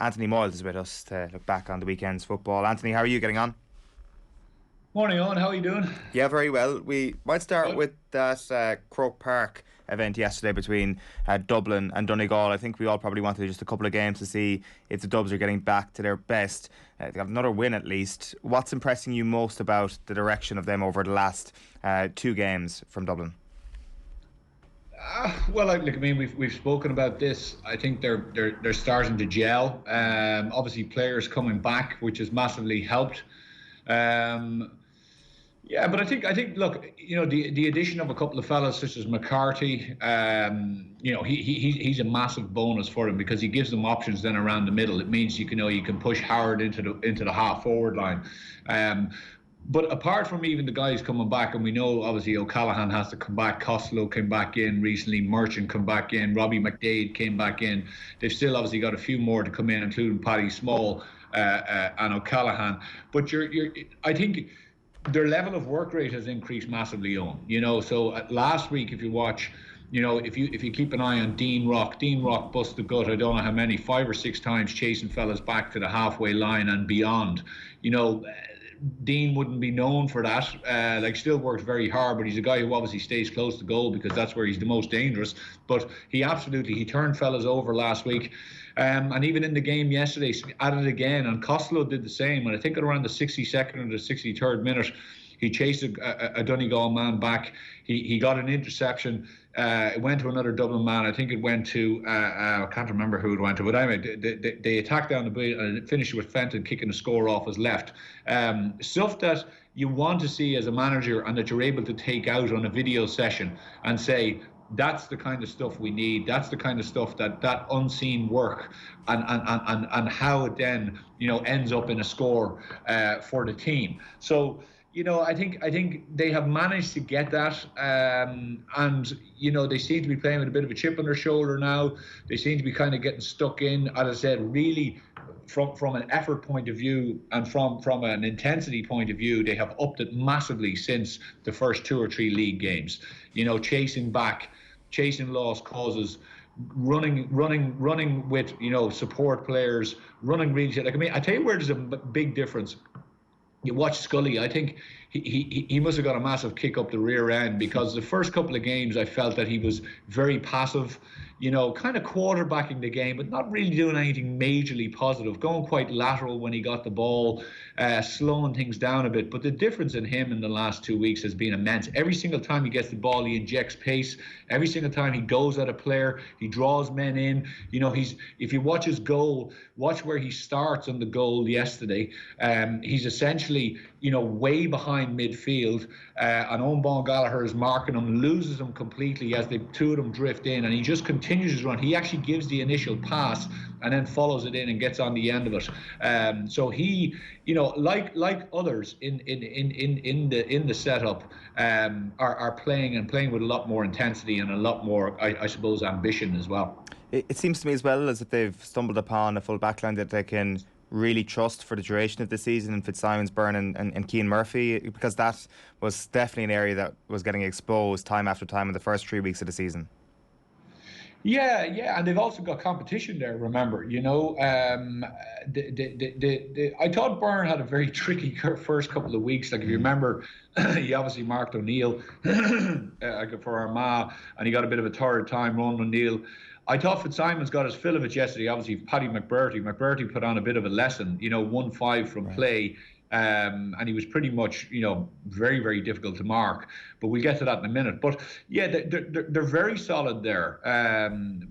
Anthony Moyles is with us to look back on the weekend's football. Anthony, how are you getting on? Morning, Owen. How are you doing? Yeah, very well. We might start Good. with that Croke Park event yesterday between Dublin and Donegal. I think we all probably wanted just a couple of games to see if the Dubs are getting back to their best. They got another win at least. What's impressing you most about the direction of them over the last 2 games from Dublin? We've spoken about this. I think they're starting to gel. Obviously, players coming back, which has massively helped. But I think. Look, the addition of a couple of fellas such as McCarthy, he's a massive bonus for them because he gives them options then around the middle. It means you can push Howard into the half forward line. But apart from even the guys coming back, and we know obviously O'Callaghan has to come back, Costello came back in recently, Merchant come back in, Robbie McDade came back in. They've still obviously got a few more to come in, including Paddy Small and O'Callaghan. But I think their level of work rate has increased massively on. So last week, if you watch, if you keep an eye on Dean Rock bust the gut, I don't know how many, 5 or 6 times chasing fellas back to the halfway line and beyond. Dean wouldn't be known for that. Still works very hard, but he's a guy who obviously stays close to goal because that's where he's the most dangerous. But he turned fellas over last week. And even in the game yesterday, added again, and Costello did the same. And I think at around the 62nd or the 63rd minute, he chased a Donegal man back. He got an interception. It went to another Dublin man. I think it went to, I can't remember who it went to, but anyway, they attacked down the bit and it finished with Fenton kicking the score off his left. Stuff that you want to see as a manager and that you're able to take out on a video session and say, that's the kind of stuff we need. That's the kind of stuff that unseen work and how it then, ends up in a score for the team. So, I think they have managed to get that, and they seem to be playing with a bit of a chip on their shoulder now. They seem to be kind of getting stuck in. As I said, really, from an effort point of view and from an intensity point of view, they have upped it massively since the first 2 or 3 league games. Chasing back, chasing lost causes, running with support players, running really. I tell you where there's a big difference. You watch Scully, I think he must have got a massive kick up the rear end because the first couple of games I felt that he was very passive, kind of quarterbacking the game, but not really doing anything majorly positive, going quite lateral when he got the ball, slowing things down a bit. But the difference in him in the last 2 weeks has been immense. Every single time he gets the ball, he injects pace. Every single time he goes at a player, he draws men in. If you watch his goal, watch where he starts on the goal yesterday. He's essentially, way behind midfield, and Owen Gallagher is marking him, loses him completely as the 2 of them drift in, and he just continues his run. He actually gives the initial pass and then follows it in and gets on the end of it. So he, like others in the setup, are playing with a lot more intensity and a lot more, I suppose, ambition as well. It seems to me as well as if they've stumbled upon a full backline that they can really trust for the duration of the season in Fitzsimons, Byrne and Cian Murphy, because that was definitely an area that was getting exposed time after time in the first 3 weeks of the season. Yeah, and they've also got competition there. Remember, I thought Byrne had a very tricky first couple of weeks. Like if you remember, he obviously marked O'Neill for Armagh, and he got a bit of a tired time running O'Neill. I thought Fitzsimons got his fill of it yesterday. Obviously, Paddy McBurty put on a bit of a lesson. 1-5 from play. And he was pretty much, very, very difficult to mark. But we'll get to that in a minute. But yeah, they're very solid there.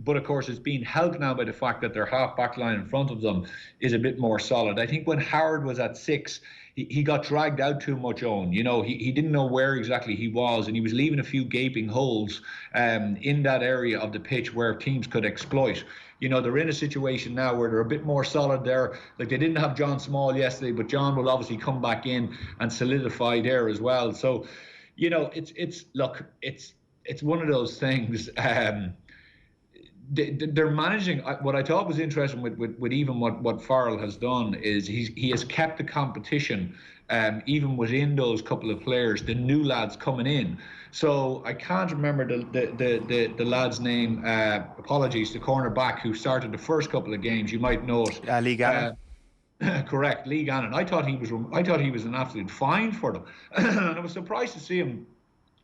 But of course, it's been helped now by the fact that their half-back line in front of them is a bit more solid. I think when Howard was at 6, he got dragged out too much on. He didn't know where exactly he was, and he was leaving a few gaping holes in that area of the pitch where teams could exploit. They're in a situation now where they're a bit more solid there. Like they didn't have John Small yesterday, but John will obviously come back in and solidify there as well. So, it's one of those things. they're managing. What I thought was interesting with even what Farrell has done is he has kept the competition, even within those couple of players, the new lads coming in. So I can't remember the lad's name. Apologies, the cornerback who started the first couple of games. You might know it. Lee Gannon. Correct, Lee Gannon. I thought he was an absolute find for them, and I was surprised to see him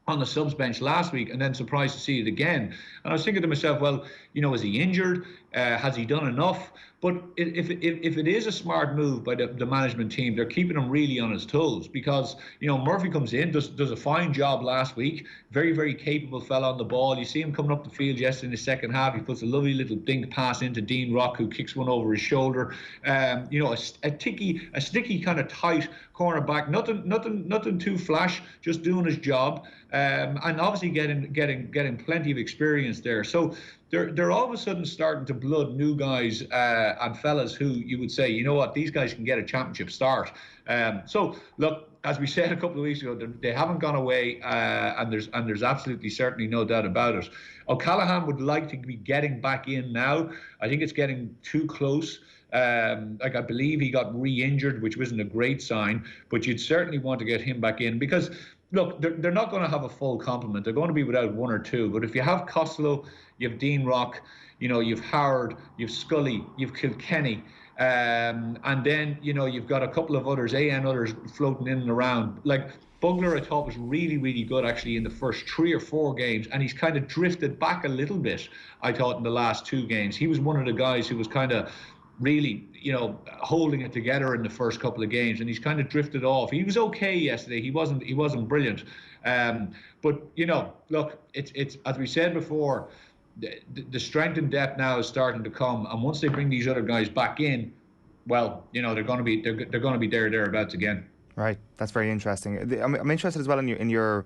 on the subs bench last week, and then surprised to see it again. And I was thinking to myself, well, is he injured? Has he done enough? But if it is a smart move by the management team, they're keeping him really on his toes, because Murphy comes in, does a fine job last week, very, very capable fella on the ball. You see him coming up the field yesterday in the second half. He puts a lovely little dink pass into Dean Rock, who kicks one over his shoulder. A sticky kind of tight cornerback, nothing too flash, just doing his job, and obviously getting plenty of experience there. So they're all of a sudden starting to blood new guys and fellas who you would say, these guys can get a championship start. So look, as we said a couple of weeks ago, they haven't gone away, and there's absolutely certainly no doubt about it. O'Callaghan would like to be getting back in now. I think it's getting too close. I believe he got re-injured, which wasn't a great sign, but you'd certainly want to get him back in, because look, they're not going to have a full complement. They're going to be without one or two. But if you have Costello, you have Dean Rock, you've Howard, you've Scully, you've Kilkenny, and then you've got a couple of others, others floating in and around. Like Bugler, I thought was really, really good actually in the first 3 or 4 games, and he's kind of drifted back a little bit, I thought, in the last 2 games. He was one of the guys who was kind of really, holding it together in the first couple of games, and he's kind of drifted off. He was okay yesterday. He wasn't brilliant. But look, it's as we said before, the strength and depth now is starting to come, and once they bring these other guys back in, well, they're going to be thereabouts again. Right, that's very interesting. I'm interested as well in your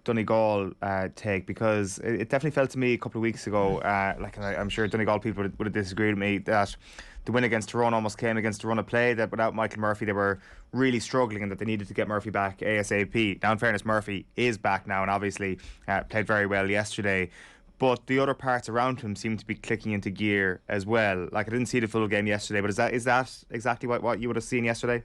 Donegal take, because it definitely felt to me a couple of weeks ago, I'm sure Donegal people would have disagreed with me, that the win against Tyrone almost came against a run of play, that without Michael Murphy they were really struggling and that they needed to get Murphy back ASAP. Now, in fairness, Murphy is back now and obviously played very well yesterday, but the other parts around him seem to be clicking into gear as well. Like, I didn't see the full game yesterday, but is that exactly what you would have seen yesterday?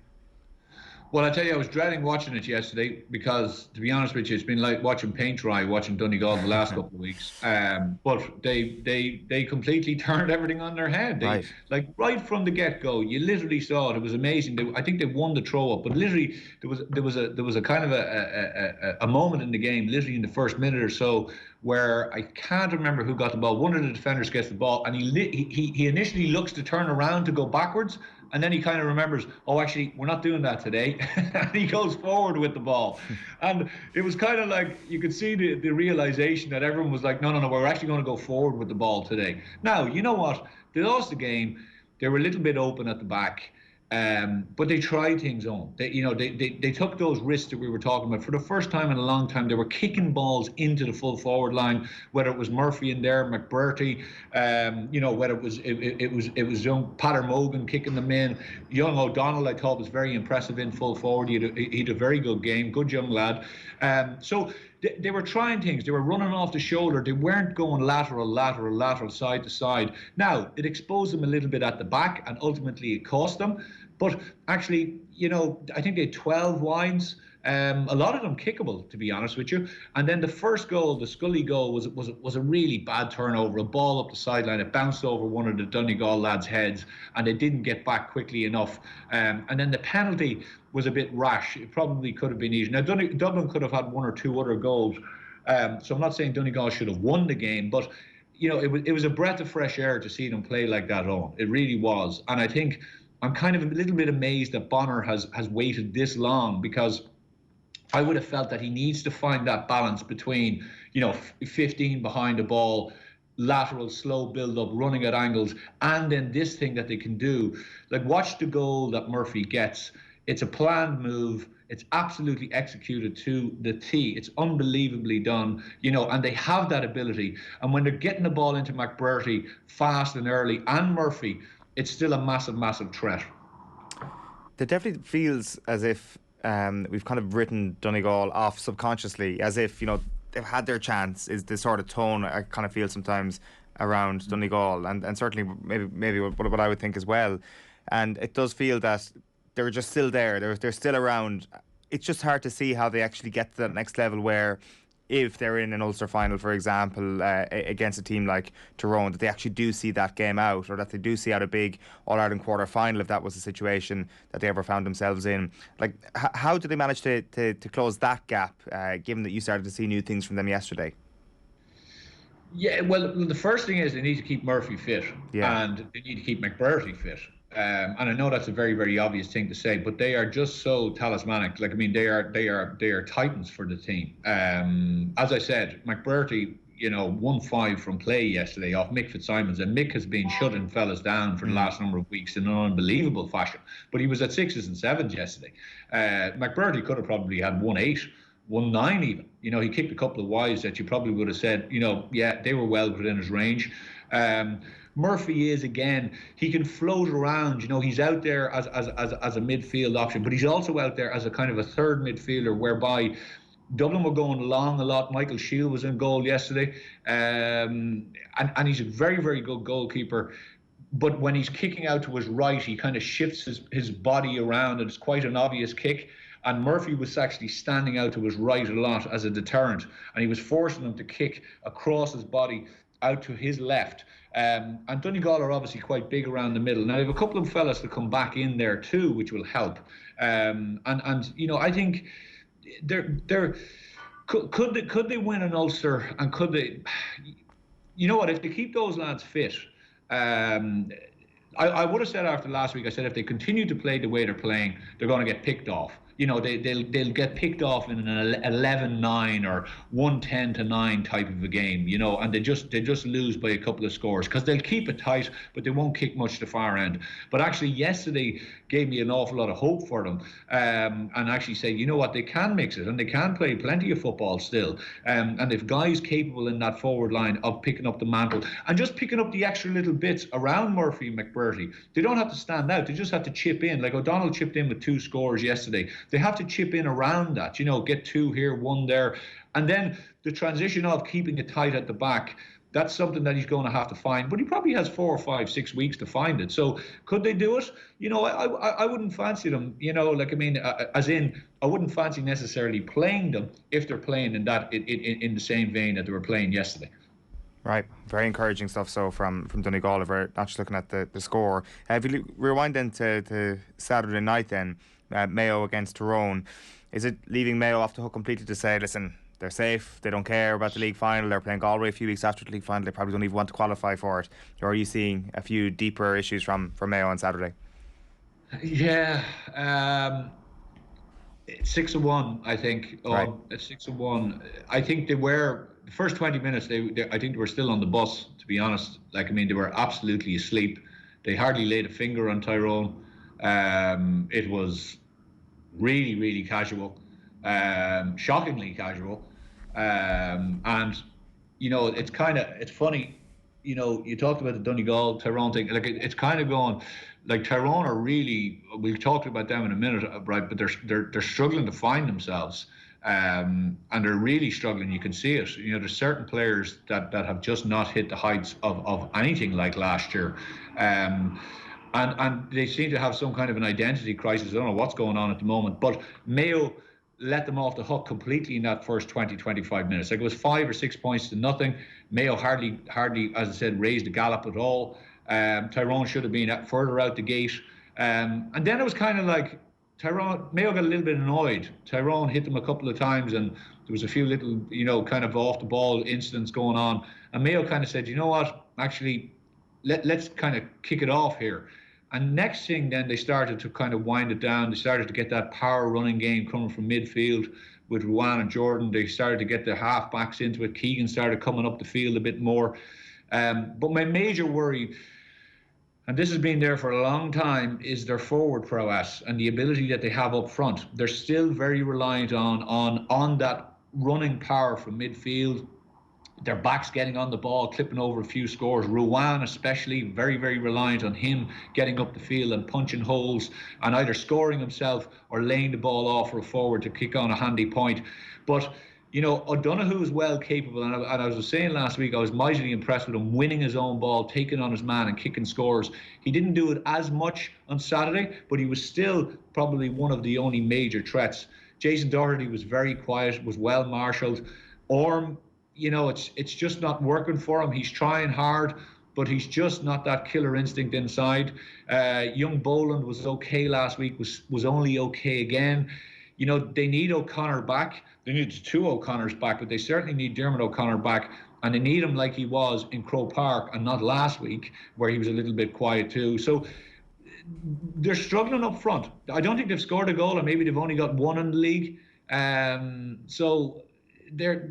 Well, I tell you, I was dreading watching it yesterday because, to be honest with you, it's been like watching paint dry, watching Donegal the last couple of weeks. But they completely turned everything on their head. Right from the get-go, you literally saw it. It was amazing. I think they won the throw-up, but literally there was a kind of a moment in the game, literally in the first minute or so, where I can't remember who got the ball. One of the defenders gets the ball, and he initially looks to turn around to go backwards, and then he kind of remembers, oh, actually, we're not doing that today. And he goes forward with the ball. And it was kind of like, you could see the realization that everyone was like, no, we're actually going to go forward with the ball today. Now, you know what? They lost the game. They were a little bit open at the back. But they tried things on. They took those risks that we were talking about. For the first time in a long time, they were kicking balls into the full forward line, whether it was Murphy in there, McBurty, whether it was young Pater Mogan kicking them in. Young O'Donnell, I thought, was very impressive in full forward. He had a very good game, good young lad. So they were trying things. They were running off the shoulder. They weren't going lateral, side to side. Now, it exposed them a little bit at the back, and ultimately it cost them. But actually, I think they had 12 wines. A lot of them kickable, to be honest with you. And then the first goal, the Scully goal, was a really bad turnover. A ball up the sideline. It bounced over one of the Donegal lads' heads, and they didn't get back quickly enough. And then the penalty was a bit rash. It probably could have been easy. Now, Dublin could have had 1 or 2 other goals. So I'm not saying Donegal should have won the game, but it was a breath of fresh air to see them play like that on. It really was. And I think I'm kind of a little bit amazed that Bonner has waited this long, because I would have felt that he needs to find that balance between, 15 behind the ball, lateral, slow build-up, running at angles, and then this thing that they can do. Like, watch the goal that Murphy gets. It's a planned move. It's absolutely executed to the T. It's unbelievably done, and they have that ability. And when they're getting the ball into McBurty fast and early, and Murphy, it's still a massive, massive threat. It definitely feels as if we've kind of written Donegal off subconsciously, as if, they've had their chance, is the sort of tone I kind of feel sometimes around Donegal, and certainly maybe what I would think as well. And it does feel that they're just still there. They're still around. It's just hard to see how they actually get to that next level where, if they're in an Ulster final, for example, against a team like Tyrone, that they actually do see that game out, or that they do see out a big All-Ireland quarter-final, if that was the situation that they ever found themselves in. Like, how did they manage to close that gap, given that you started to see new things from them yesterday? Yeah, well, the first thing is they need to keep Murphy fit, and they need to keep McBurty fit. And I know that's a very, very obvious thing to say, but they are just so talismanic. Like, I mean, they are titans for the team. As I said, McBurty, 1-5 from play yesterday off Mick Fitzsimons, and Mick has been shutting fellas down for the last number of weeks in an unbelievable fashion. But he was at 6s and 7s yesterday. McBurty could have probably had 1-8. 1-9 even. He kicked a couple of wides that you probably would have said, yeah, they were well within his range. Murphy is, again, he can float around. He's out there as a midfield option, but he's also out there as a kind of a third midfielder, whereby Dublin were going long a lot. Michael Shield was in goal yesterday, and he's a very, very good goalkeeper. But when he's kicking out to his right, he kind of shifts his body around, and it's quite an obvious kick. And Murphy was actually standing out to his right a lot as a deterrent, and he was forcing him to kick across his body out to his left. And Donegal are obviously quite big around the middle. Now, they have a couple of fellas to come back in there too, which will help. And I think could they win an Ulster, and could they? If they keep those lads fit. I would have said after last week, I said if they continue to play the way they're playing, they're going to get picked off. They'll get picked off in an 11-9 or 110-9 type of a game, and they just lose by a couple of scores, because they'll keep it tight, but they won't kick much to far end. But actually, yesterday gave me an awful lot of hope for them, and actually say, they can mix it, and they can play plenty of football still. And if guys capable in that forward line of picking up the mantle and just picking up the extra little bits around Murphy and McBurty, they don't have to stand out. They just have to chip in. Like O'Donnell chipped in with 2 scores yesterday. They have to chip in around that, get 2 here, 1 there. And then the transition of keeping it tight at the back, that's something that he's going to have to find. But he probably has 4 or 5, 6 weeks to find it. So could they do it? I wouldn't fancy them, as in, I wouldn't fancy necessarily playing them if they're playing in the same vein that they were playing yesterday. Right, very encouraging stuff. So from Donegal, if we're not just looking at the score. If you rewind then to Saturday night then, Mayo against Tyrone, is it leaving Mayo off the hook completely to say, listen, they're safe, they don't care about the league final, they're playing Galway a few weeks after the league final, they probably don't even want to qualify for it? Or are you seeing a few deeper issues from Mayo on Saturday? Yeah, 6-1, I think. Right. 6-1. I think they were, the first 20 minutes, I think they were still on the bus, to be honest. They were absolutely asleep. They hardly laid a finger on Tyrone. It was really, really casual, shockingly casual. And, it's funny, you talked about the Donegal Tyrone thing. Like, it's kind of going, like, Tyrone are really, we'll talk about them in a minute, right? But they're struggling to find themselves. And they're really struggling. You can see it. There's certain players that have just not hit the heights of anything like last year. And they seem to have some kind of an identity crisis. I don't know what's going on at the moment. But Mayo let them off the hook completely in that first 20-25 minutes. Like, it was 5 or 6 points to nothing. Mayo hardly, as I said, raised a gallop at all. Tyrone should have been further out the gate. And then it was kind of like Mayo got a little bit annoyed. Tyrone hit them a couple of times, and there was a few little, kind of off the ball incidents going on. And Mayo kind of said, you know what, actually, let's kind of kick it off here. And next thing, then they started to kind of wind it down. They started to get that power running game coming from midfield with Ruan and Jordan. They started to get the half-backs into it. Keegan started coming up the field a bit more. But my major worry, and this has been there for a long time, is their forward prowess and the ability that they have up front. They're still very reliant on that running power from midfield. Their backs getting on the ball, clipping over a few scores. Ruan especially, very, very reliant on him getting up the field and punching holes and either scoring himself or laying the ball off for a forward to kick on a handy point. But, O'Donoghue is well capable, and I was saying last week I was mightily impressed with him winning his own ball, taking on his man and kicking scores. He didn't do it as much on Saturday, but he was still probably one of the only major threats. Jason Doherty was very quiet, was well marshalled. Orm, it's just not working for him. He's trying hard, but he's just not that killer instinct inside. Young Boland was okay last week, was only okay again. They need O'Connor back. They need 2 O'Connors back, but they certainly need Dermot O'Connor back, and they need him like he was in Croke Park and not last week, where he was a little bit quiet too. So they're struggling up front. I don't think they've scored a goal, or maybe they've only got one in the league. So they're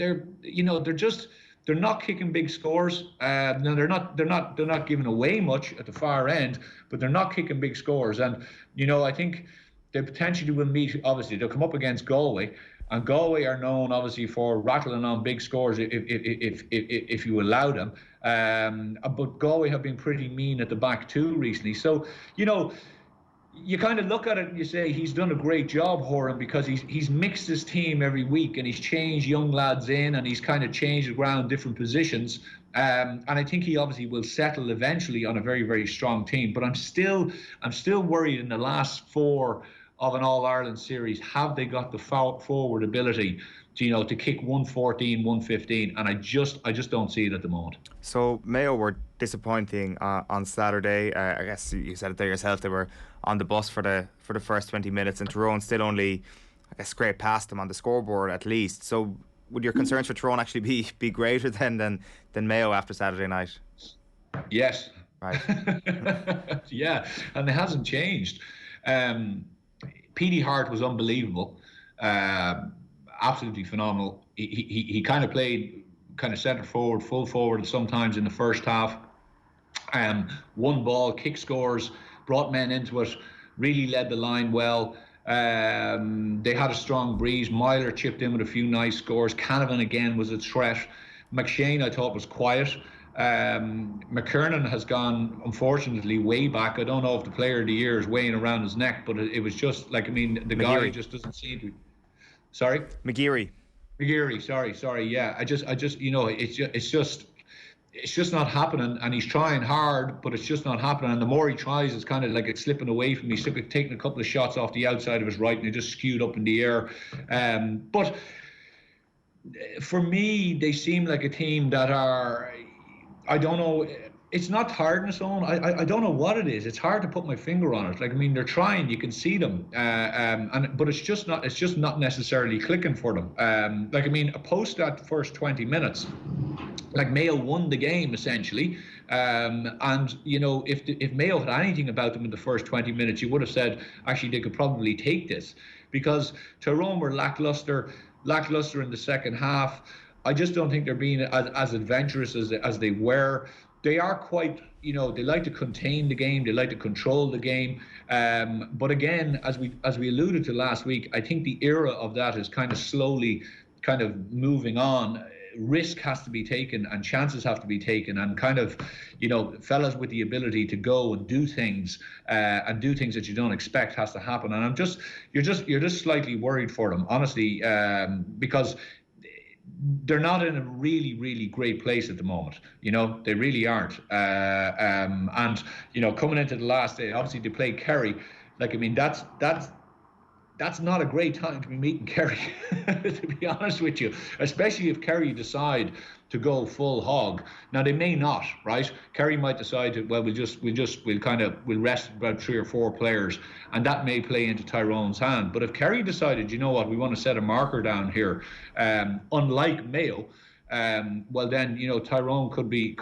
not kicking big scores. No, they're not giving away much at the far end, but they're not kicking big scores. And I think they potentially will meet. Obviously, they'll come up against Galway, and Galway are known obviously for rattling on big scores if you allow them. But Galway have been pretty mean at the back too recently. So you kind of look at it and you say he's done a great job, Horan, because he's mixed his team every week, and he's changed young lads in, and he's kind of changed around different positions. And I think he obviously will settle eventually on a very, very strong team. But I'm still worried in the last 4 of an All-Ireland series, have they got the forward ability to kick 114, 115, and I just don't see it at the moment. So Mayo were disappointing on Saturday. I guess you said it there yourself. They were on the bus for the first 20 minutes, and Tyrone still only, I guess, scraped past them on the scoreboard at least. So would your concerns for Tyrone actually be greater than Mayo after Saturday night? Yes. Right. Yeah, and it hasn't changed. Petey Hart was unbelievable, absolutely phenomenal. He kind of played centre forward, full forward sometimes in the first half. One ball, kick scores, brought men into it, really led the line well. They had a strong breeze. Myler chipped in with a few nice scores. Canavan again was a threat. McShane, I thought, was quiet. McKernan has gone, unfortunately, way back. I don't know if the player of the year is weighing around his neck, but it was just like, the McGeary guy just doesn't seem to. Sorry? McGeary, sorry. Yeah, I just it's just not happening, and he's trying hard, but it's just not happening. And the more he tries, it's kind of like it's slipping away from me. He's taking a couple of shots off the outside of his right, and it just skewed up in the air. But for me, they seem like a team that are, I don't know, it's not tiredness on. I don't know what it is. It's hard to put my finger on it. They're trying, you can see them, but it's just not necessarily clicking for them. Post that first 20 minutes, Mayo won the game essentially, and if Mayo had anything about them in the first 20 minutes, you would have said actually they could probably take this, because Tyrone were lackluster in the second half. I just don't think they're being as adventurous as they were. They are quite, they like to contain the game, they like to control the game. But again, as we alluded to last week, I think the era of that is kind of slowly kind of moving on. Risk has to be taken and chances have to be taken, and kind of, fellas with the ability to go and do things that you don't expect has to happen. And you're just slightly worried for them, honestly, because they're not in a really, really great place at the moment. They really aren't. And coming into the last day, obviously they play Kerry. That's not a great time to be meeting Kerry, to be honest with you, especially if Kerry decide to go full hog. Now they may not, right? Kerry might decide we'll rest about 3 or 4 players, and that may play into Tyrone's hand. But if Kerry decided, we want to set a marker down here, unlike Mayo, well then, Tyrone could be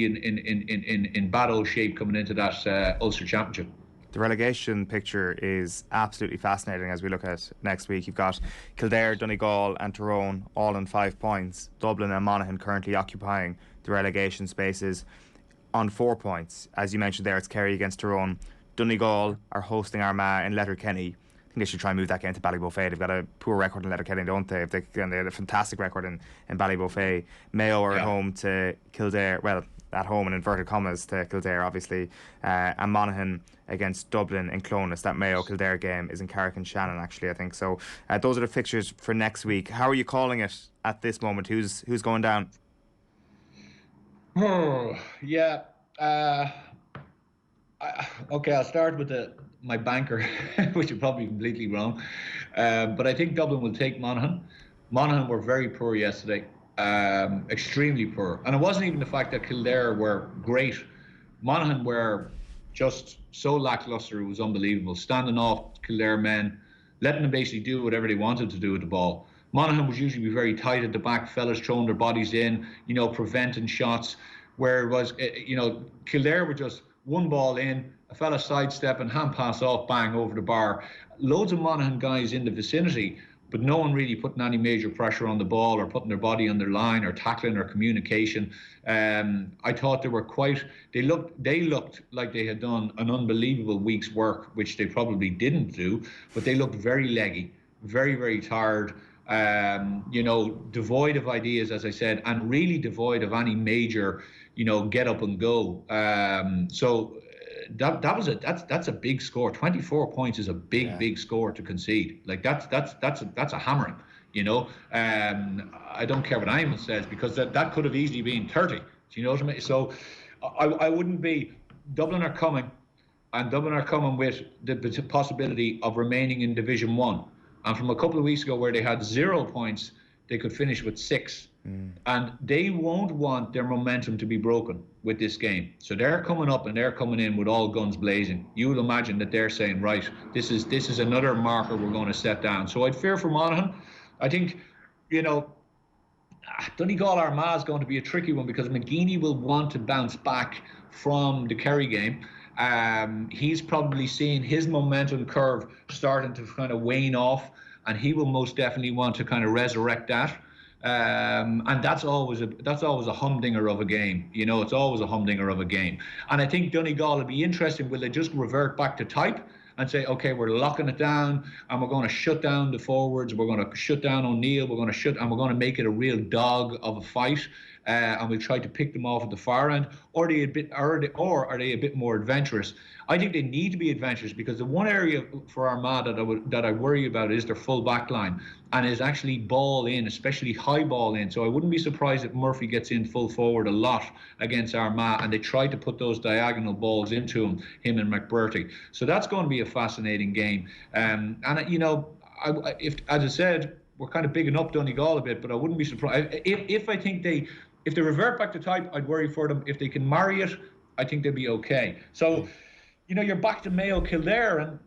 in bad old shape coming into that Ulster Championship. The relegation picture is absolutely fascinating as we look at next week. You've got Kildare, Donegal and Tyrone all on 5 points. Dublin and Monaghan currently occupying the relegation spaces on 4 points. As you mentioned there, it's Kerry against Tyrone. Donegal are hosting Armagh in Letterkenny. I think they should try and move that game to Ballybofey. They've got a poor record in Letterkenny, don't they? They had a fantastic record in Ballybofey. Mayo are at home to Kildare. Well, at home in inverted commas to Kildare, obviously, and Monaghan against Dublin in Clonus. That Mayo Kildare game is in Carrick and Shannon, actually, I think. So those are the fixtures for next week. How are you calling it at this moment? Who's going down? Oh, yeah. Okay, I'll start with my banker, which is probably completely wrong. But I think Dublin will take Monaghan. Monaghan were very poor yesterday, extremely poor. And it wasn't even the fact that Kildare were great. Monaghan were just so lackluster, it was unbelievable. Standing off Kildare men, letting them basically do whatever they wanted to do with the ball. Monaghan was usually very tight at the back, fellas throwing their bodies in, preventing shots. Where it was, Kildare were just one ball in, a fella sidestep and hand pass off, bang, over the bar. Loads of Monaghan guys in the vicinity, but no one really putting any major pressure on the ball or putting their body on their line or tackling or communication. I thought they looked like they had done an unbelievable week's work, which they probably didn't do, but they looked very leggy, very, very tired. Devoid of ideas, as I said, and really devoid of any major, get up and go. That's a big score. 24 points is a big score to concede. Like that's a hammering. I don't care what anyone says, because that could have easily been 30. Do you know what I mean? So I wouldn't be. Dublin are coming, and Dublin are coming with the possibility of remaining in Division 1. And from a couple of weeks ago, where they had 0 points, they could finish with 6. And they won't want their momentum to be broken with this game. So they're coming up and they're coming in with all guns blazing. You would imagine that they're saying, right, this is another marker we're going to set down. So I'd fear for Monaghan. I think, Donegal Armagh is going to be a tricky one, because McGeaney will want to bounce back from the Kerry game. He's probably seeing his momentum curve starting to kind of wane off, and he will most definitely want to kind of resurrect that. And that's always a humdinger of a game. It's always a humdinger of a game. And I think Donegal will be interesting. Will they just revert back to type and say, okay, we're locking it down and we're going to shut down the forwards, we're going to shut down O'Neill, we're going to make it a real dog of a fight, and we'll try to pick them off at the far end, or are they a bit more adventurous? I think they need to be adventurous, because the one area for Armagh that I worry about is their full back line, and is actually ball in, especially high ball in. So I wouldn't be surprised if Murphy gets in full forward a lot against Armagh, and they try to put those diagonal balls into him and McBurty. So that's going to be a fascinating game. If, as I said, we're kind of bigging up Donegal a bit, but I wouldn't be surprised if they revert back to type. I'd worry for them. If they can marry it, I think they'll be okay. So, you're back to Mayo Kildare, and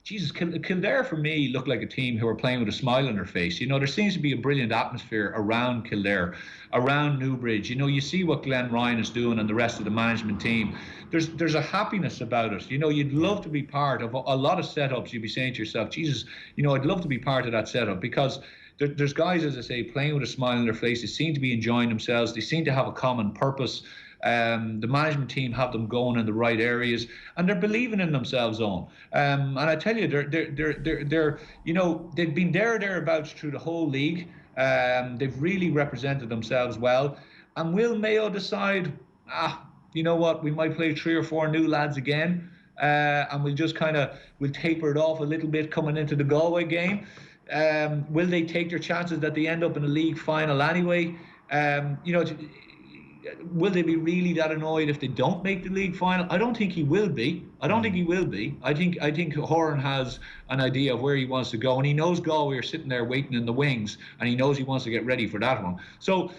Jesus, Kildare for me look like a team who are playing with a smile on their face. There seems to be a brilliant atmosphere around Kildare, around Newbridge. You see what Glenn Ryan is doing and the rest of the management team. There's a happiness about it. You'd love to be part of a lot of setups. You'd be saying to yourself, Jesus, I'd love to be part of that setup, because there's guys, as I say, playing with a smile on their face. They seem to be enjoying themselves. They seem to have a common purpose. The management team have them going in the right areas, and they're believing in themselves on. And I tell you, they're they've been thereabouts through the whole league. They've really represented themselves well. And will Mayo decide, you know what, we might play 3 or 4 new lads again, and we'll just we'll taper it off a little bit coming into the Galway game? Will they take their chances that they end up in a league final anyway? Will they be really that annoyed if they don't make the league final? I don't think he will be. I think Horan has an idea of where he wants to go, and he knows Galway are sitting there waiting in the wings, and he knows he wants to get ready for that one. So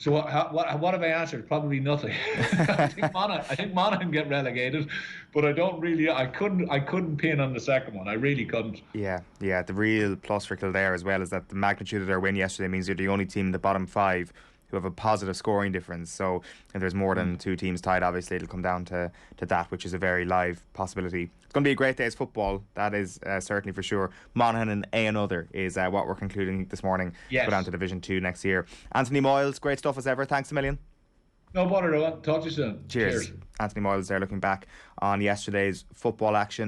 what have I answered? Probably nothing. I think Monaghan get relegated, but I couldn't pin on the second one. I really couldn't. Yeah. The real plus for Kildare as well is that the magnitude of their win yesterday means they're the only team in the bottom 5 who have a positive scoring difference. So if there's more than 2 teams tied, obviously it'll come down to that, which is a very live possibility. It's going to be a great day's football, that is certainly for sure. Monaghan and A another is what we're concluding this morning. Yes. Go down to Division 2 next year. Anthony Moyles, great stuff as ever. Thanks a million. No bother, Owen. Talk to you soon. Cheers. Anthony Moyles there looking back on yesterday's football action.